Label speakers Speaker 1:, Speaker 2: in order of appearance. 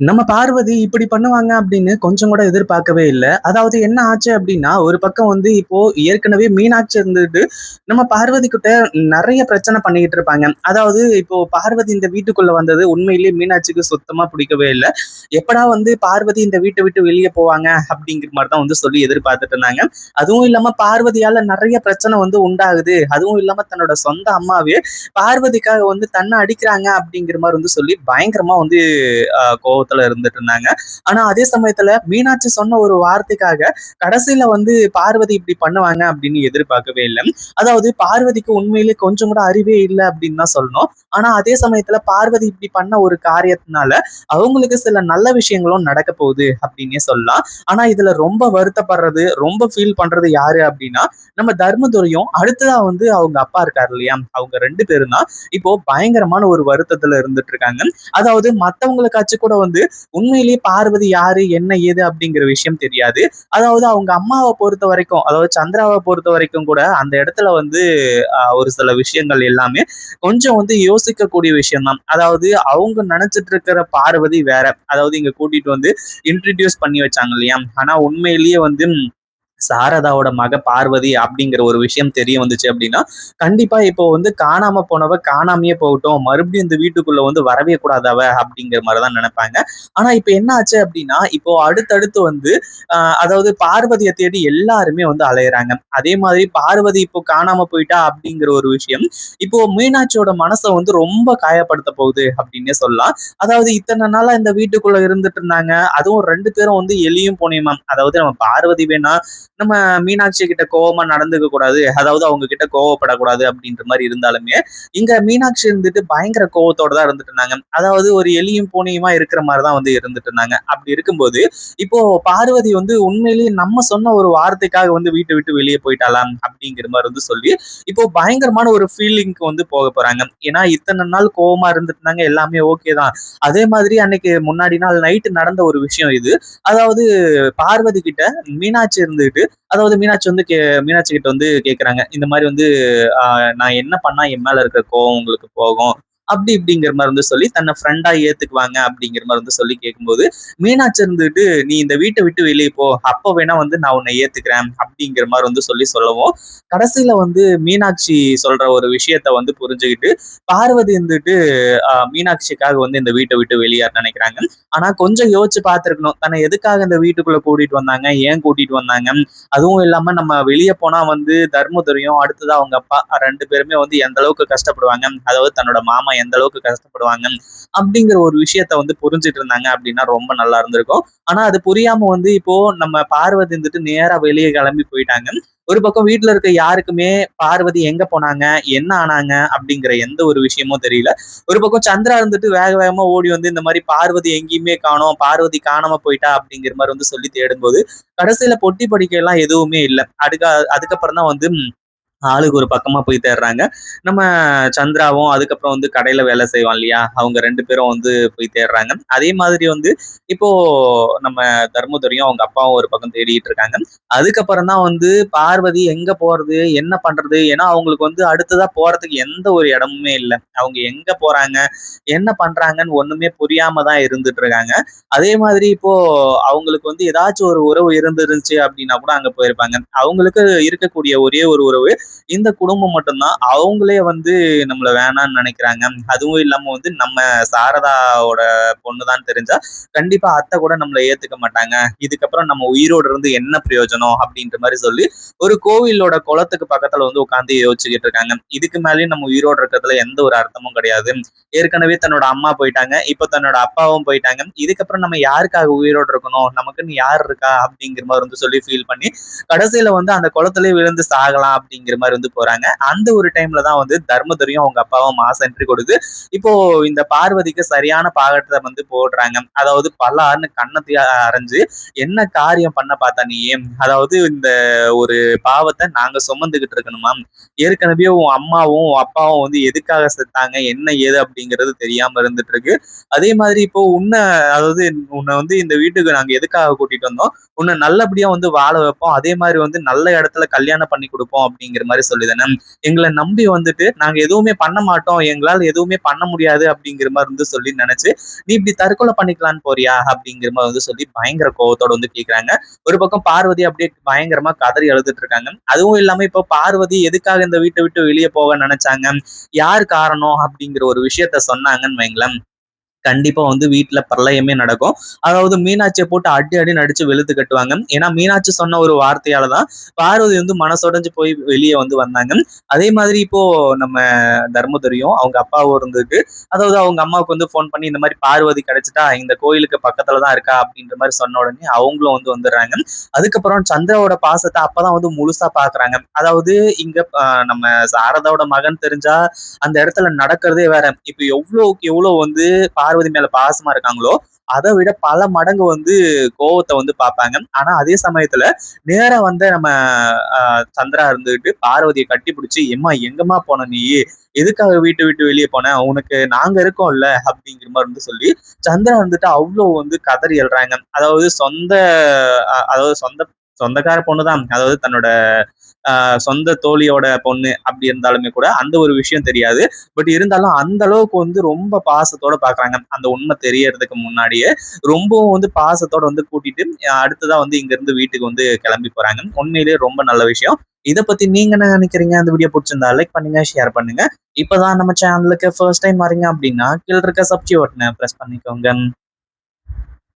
Speaker 1: நம்ம பார்வதி இப்படி பண்ணுவாங்க அப்படின்னு கொஞ்சம் கூட எதிர்பார்க்கவே இல்ல. அதாவது என்ன ஆச்சு அப்படின்னா, ஒரு பக்கம் வந்து இப்போ ஏற்கனவே மீனாட்சி இருந்துட்டு, நம்ம பார்வதி கிட்ட நெறைய பிரச்சனை பண்ணிக்கிட்டு இருப்பாங்க. அதாவது இப்போ பார்வதி இந்த வீட்டுக்குள்ள வந்தது உண்மையிலேயே மீனாட்சிக்கு சுத்தமா பிடிக்கவே இல்ல. எப்படா வந்து பார்வதி இந்த வீட்ட விட்டு வெளிய போவாங்க அப்படிங்கிற மாரி தான் வந்து சொல்லி எதிர்பார்த்துட்டு இருந்தாங்க. அதுவும் இல்லாம பார்வதியால நெறைய பிரச்சனை வந்து உண்டாகுது. அதுவும் இல்லாம தன்னோட சொந்த அம்மாவே பார்வதிக்காக வந்து தன்ன அடிக்கிறாங்க அப்படிங்கிற மாரி வந்து சொல்லி பயங்கரமா வந்து கோவத்துல இருந்துட்டு இருந்தாங்க. ஆனா அதே சமயத்துல மீனாட்சி சொன்ன ஒரு வார்த்தைக்காக கடைசியில வந்து பார்வதி இப்படி பண்ணுவாங்க அப்படின்னு எதிர்பார்க்கவே இல்ல. அதாவது பார்வதிக்கு உண்மையிலேயே கொஞ்சம் கூட அறிவே இல்ல அப்படின்னு தான் சொல்லணும். ஆனா அதே சமயத்துல பார்வதி இப்படி பண்ண ஒரு காரியத்தினால அவங்களுக்கு சில நல்ல விஷயங்களும் நடக்க போகுது அப்படின்னே சொல்லலாம். ஆனா இதுல ரொம்ப வருத்தப்படுறது, ரொம்ப ஃபீல் பண்றது யாரு அப்படின்னா, நம்ம தர்மதுரையும் அடுத்ததா வந்து அவங்க அப்பா இருக்காரு இல்லையா? அவங்க 2 பேரும் தான் இப்போ பயங்கரமான ஒரு வருத்தத்துல இருந்துட்டு இருக்காங்க. அதாவது மத்தவங்களுக்காச்சும் கூட வந்து உண்மையிலேயே பார்வதி யாரு, என்ன ஏது அப்படிங்கிற விஷயம் தெரியாது. அதாவது அவங்க அம்மாவ பொறுத்தவரைக்கும், அதாவது சந்திராவ பொறுத்தவரைக்கும் கூட அந்த இடத்துல வந்து ஒரு சில விஷயங்கள் எல்லாமே கொஞ்சம் வந்து யோசிக்கக்கூடிய விஷயம் தான். அதாவது அவங்க நினைச்சிட்டு இருக்கிற பார்வதி வேற. அதாவது இங்க கூட்டிட்டு வந்து இன்ட்ரோடியூஸ் பண்ணி வச்சாங்க இல்லையா? ஆனா உண்மையிலேயே வந்து சாரதாவோட மக பார்வதி அப்படிங்கிற ஒரு விஷயம் தெரிய வந்துச்சு அப்படின்னா, கண்டிப்பா இப்போ வந்து காணாம போனவ காணாமயே போகட்டும். மறுபடியும் இந்த வீட்டுக்குள்ள வந்து வரவே கூடாது அவ அப்படிங்கிற மாரி தான் நெனைப்பாங்க. ஆனா இப்ப என்ன ஆச்சு அப்படின்னா, இப்போ அடுத்தடுத்து வந்து அதாவது பார்வதிய தேடி எல்லாருமே வந்து அலையறாங்க. அதே மாதிரி பார்வதி இப்போ காணாம போயிட்டா அப்படிங்கிற ஒரு விஷயம், இப்போ மீனாட்சியோட மனச வந்து ரொம்ப காயப்படுத்த போகுது அப்படின்னே சொல்லலாம். அதாவது இத்தன நாளா இந்த வீட்டுக்குள்ள இருந்துட்டு இருந்தாங்க. அதுவும் 2 பேரும் வந்து எலியும் பூனையுமாம். அதாவது நம்ம பார்வதி வேணா நம்ம மீனாட்சி கிட்ட கோவமா நடந்துக்க கூடாது. அதாவது அவங்க கிட்ட கோவப்படக்கூடாது அப்படின்ற மாரி இருந்தாலுமே, இங்க மீனாட்சி இருந்துட்டு பயங்கர கோவத்தோட தான் இருந்துட்டு இருந்தாங்க. அதாவது ஒரு எலியும் பூனையுமா இருக்கிற மாரி தான் வந்து இருந்துட்டு இருந்தாங்க. அப்படி இருக்கும்போது, இப்போ பார்வதி வந்து உண்மையிலேயே நம்ம சொன்ன ஒரு வார்த்தைக்காக வந்து வீட்ட விட்டு வெளிய போயிட்டாளாம் அப்படிங்கிற மாரி வந்து சொல்லி, இப்போ பயங்கரமான ஒரு ஃபீலிங்க்கு வந்து போக போறாங்க. ஏன்னா இத்தன நாள் கோவமா இருந்துட்டு இருந்தாங்க. எல்லாமே ஓகே தான். அதே மாதிரி அன்னைக்கு முன்னாடி நாள் நைட் நடந்த ஒரு விஷயம் இது. அதாவது பார்வதி கிட்ட மீனாட்சி இருந்துட்டு அதாவது மீனாட்சி வந்து மீனாட்சி கிட்ட வந்து கேட்குறாங்க. இந்த மாரி வந்து நான் என்ன பண்ணா என் மேல இருக்கிற கோவம் உங்களுக்கு போகும்? அப்படி இப்படிங்கிற மாரி வந்து சொல்லி தன்னை ஃப்ரெண்டா ஏத்துக்குவாங்க அப்படிங்கிற மாரி வந்து சொல்லி கேட்கும்போது, மீனாட்சி இருந்துட்டு, "நீ இந்த வீட்ட விட்டு வெளிய போ. அப்ப வேணா வந்து நான் உன்னை ஏத்துக்கிறேன்." அப்படிங்கிற மாரி வந்து சொல்லவும், கடைசியில வந்து மீனாட்சி சொல்ற ஒரு விஷயத்த வந்து புரிஞ்சுகிட்டு, பார்வதி இருந்துட்டு மீனாட்சிக்காக வந்து இந்த வீட்ட விட்டு வெளியேற நினைக்கிறாங்க. ஆனா கொஞ்சம் யோசிச்சு பார்த்திருக்கணும். தன்னை எதுக்காக இந்த வீட்டுக்குள்ள கூட்டிட்டு வந்தாங்க? ஏன் கூட்டிட்டு வந்தாங்க? அதுவும் இல்லாம நம்ம வெளிய போனா வந்து தர்மதுரையும், அடுத்தது அவங்க அப்பா 2 பேருமே வந்து எந்த அளவுக்கு கஷ்டப்படுவாங்க. அதாவது தன்னோட மாமா எந்த அளவுக்கு கஷ்டப்படுவாங்க. அப்படிங்கிற ஒரு விஷயத்த வந்து புரிஞ்சுட்டு இருந்தாங்க அப்படின்னா ரொம்ப நல்லா இருந்திருக்கும். ஆனா அது புரியாம வந்து இப்போ நம்ம பார்வதி இருந்துட்டு நேரா வெளிய கிளம்பி போயிட்டாங்க. ஒரு பக்கம் வீட்ல இருக்க யாருக்குமே பார்வதி எங்க போனாங்க? என்ன ஆனாங்க? அப்படிங்கிற எந்த ஒரு விஷயமும் தெரியல. ஒரு பக்கம் சந்திரா இருந்துட்டு வேக வேகமா ஓடி வந்து இந்த மாரி பார்வதி எங்கேயுமே காணோம். பார்வதி காணாம போயிட்டா அப்படிங்கிற மாரி வந்து சொல்லி தேடும்போது, கடைசியில பொட்டி படிக்கைலாம் எதுவுமே இல்ல. அதுக்கப்புறம் தான் வந்து ஆளுக்கு ஒரு பக்கமா போய் தேடுறாங்க. நம்ம சந்திராவும், அதுக்கப்புறம் வந்து கடையில வேலை செய்வான் இல்லையா? அவங்க 2 பேரும் வந்து போய் தேடுறாங்க. அதே மாதிரி வந்து இப்போ நம்ம தர்மதுரையும், அவங்க அப்பாவும் ஒரு பக்கம் தேடிட்டு இருக்காங்க. அதுக்கப்புறம் தான் வந்து பார்வதி எங்க போறது? என்ன பண்றது? ஏன்னா அவங்களுக்கு வந்து அடுத்ததா போறதுக்கு எந்த ஒரு இடமுமே இல்ல. அவங்க எங்க போறாங்க? என்ன பண்றாங்கன்னு ஒண்ணுமே புரியாம தான் இருந்துட்டு இருக்காங்க. அதே மாதிரி இப்போ அவங்களுக்கு வந்து ஏதாச்சும் ஒரு உறவு இருந்துருந்துச்சு அப்படின்னா கூட அங்க போயிருப்பாங்க. அவங்களுக்கு இருக்கக்கூடிய ஒரே ஒரு உறவு இந்த குடும்பம் மட்டும்தான். அவங்களே வந்து நம்மள வேணான்னு நினைக்கிறாங்க. அதுவும் இல்லாம வந்து நம்ம சாரதாவோட பொண்ணுதான் தெரிஞ்சா, கண்டிப்பா அத்தை கூட நம்மள ஏத்துக்க மாட்டாங்க. இதுக்கப்புறம் நம்ம உயிரோட இருந்து என்ன பிரயோஜனம்? அப்படின்ற மாரி சொல்லி, ஒரு கோவிலோட குளத்துக்கு பக்கத்துல வந்து உட்கார்ந்து யோசிச்சுக்கிட்டு இருக்காங்க. இதுக்கு மேலயும் நம்ம உயிரோட இருக்கிறதுல எந்த ஒரு அர்த்தமும் கிடையாது. ஏற்கனவே தன்னோட அம்மா போயிட்டாங்க. இப்ப தன்னோட அப்பாவும் போயிட்டாங்க. இதுக்கப்புறம் நம்ம யாருக்காக உயிரோட இருக்கணும்? நமக்குன்னு யார் இருக்கா? அப்படிங்கிற மாரி வந்து சொல்லி ஃபீல் பண்ணி, கடைசியில வந்து அந்த குளத்திலேயே விழுந்து சாகலாம் அப்படிங்கிற மாரி வந்து போறாங்க. அந்த ஒரு டைம்ல தான் வந்து தர்மதுரையும் அவங்க அப்பாவும் மாஸ் என்ட்ரி கொடுத்து, இப்போ இந்த பார்வதிக்கு சரியான பாகத்த வந்து போடுறாங்க. அதாவது பலார்ன்னு கன்னத்தையே அரைஞ்சு, "என்ன காரியம் பண்ண பார்த்த நீ? அதாவது இந்த ஒரு பாவத்த நாங்க சுமந்துகிட்டு இருக்கணுமா? ஏற்கனவே உன் அம்மாவும், உன் அப்பாவும் வந்து எதுக்காக செத்தாங்க? என்ன ஏது அப்படிங்கிறது தெரியாம இருந்துட்டு இருக்கு. அதே மாதிரி இப்போ அதாவது உன்னை வந்து இந்த வீட்டுக்கு நாங்க எதுக்காக கூட்டிட்டு வந்தோம்? உன்னை நல்லபடியா வந்து வாழ வைப்போம். அதே மாதிரி வந்து நல்ல இடத்துல கல்யாணம் பண்ணி கொடுப்போம் அப்படிங்கிற மாதிரி சொல்லிதானே எங்களை நம்பி வந்துட்டு நாங்க எதுவுமே பண்ண மாட்டோம், எங்களால எதுவுமே பண்ண முடியாது அப்படிங்கிற மாதிரி சொல்லி நினைச்சு நீ இப்படி தற்கொலை பண்ணிக்கலான்னு போறியா அப்படிங்கிற மாதிரி சொல்லி பயங்கர கோவத்தோட கேக்குறாங்க. ஒரு பக்கம் பார்வதி அப்படியே பயங்கரமா கதறி அழுதுட்டு இருக்காங்க. அதுவும் இல்லாம இப்போ பார்வதி எதுக்காக இந்த வீட்டை விட்டு வெளியே போக நினைச்சாங்க, யார் காரணம் அப்படிங்கிற ஒரு விஷயத்த சொன்னாங்கன்னு வைங்களேன், கண்டிப்பா வீட்டுல பிரளயமே நடக்கும். அதாவது மீனாட்சிய போட்டு அடி அடின்னு அடிச்சு வெளுத்து கட்டுவாங்க. ஏன்னா மீனாட்சி சொன்ன ஒரு வார்த்தையாலதான் பார்வதி மனசொடைஞ்சு போய் வெளியே வந்தாங்க. அதே மாதிரி இப்போ நம்ம தர்மதுரையும் அவங்க அப்பாவும் இருந்துட்டு, அதாவது அவங்க அம்மாவுக்கு போன் பண்ணி இந்த மாதிரி பார்வதி கிடைச்சிட்டா இந்த கோயிலுக்கு பக்கத்துலதான் இருக்கா அப்படின்ற மாதிரி சொன்ன உடனே அவங்களும் வந்துடுறாங்க. அதுக்கப்புறம் சந்திராவோட பாசத்தை அப்பதான் முழுசா பாக்குறாங்க. அதாவது இங்க நம்ம சாரதாவோட மகன் தெரிஞ்சா அந்த இடத்துல நடக்கிறதே வேற. இப்ப எவ்வளவுக்கு எவ்வளவு பார்வதி மேல பாசமா இருக்காங்களோ அதை விட பல மடங்கு கோவத்தை பார்ப்பாங்க. ஆனா அதே சமயத்துல நேரா நம்ம சந்திரா இருந்துகிட்டு பார்வதியை கட்டி பிடிச்சி, எம்மா எங்கம்மா போன நீ, எதுக்காக வீட்டை விட்டு வெளியே போன, உனக்கு நாங்க இருக்கோம்ல அப்படிங்கிற மாதிரி சொல்லி சந்திரா அவ்வளவு கதறி எழுறாங்க. அதாவது சொந்தக்கார பொண்ணுதான், அதாவது தன்னோட சொந்த தோழியோட பொண்ணு அப்படி இருந்தாலுமே கூட அந்த ஒரு விஷயம் தெரியாது. பட் இருந்தாலும் அந்த அளவுக்கு ரொம்ப பாசத்தோட பாக்குறாங்க. அந்த உண்மை தெரியறதுக்கு முன்னாடியே ரொம்பவும் பாசத்தோட கூட்டிட்டு அடுத்ததா இங்க இருந்து வீட்டுக்கு கிளம்பி போறாங்க. உண்மையிலேயே ரொம்ப நல்ல விஷயம். இதை பத்தி நீங்க என்ன நினைக்கிறீங்க? அந்த வீடியோ பிடிச்சிருந்தா லைக் பண்ணுங்க, ஷேர் பண்ணுங்க. இப்பதான் நம்ம சேனலுக்கு ஃபர்ஸ்ட் டைம் வரீங்க அப்படின்னா கீழ இருக்க சப்ஸ்கிரைப் பட்டனை பிரஸ் பண்ணிக்கோங்க.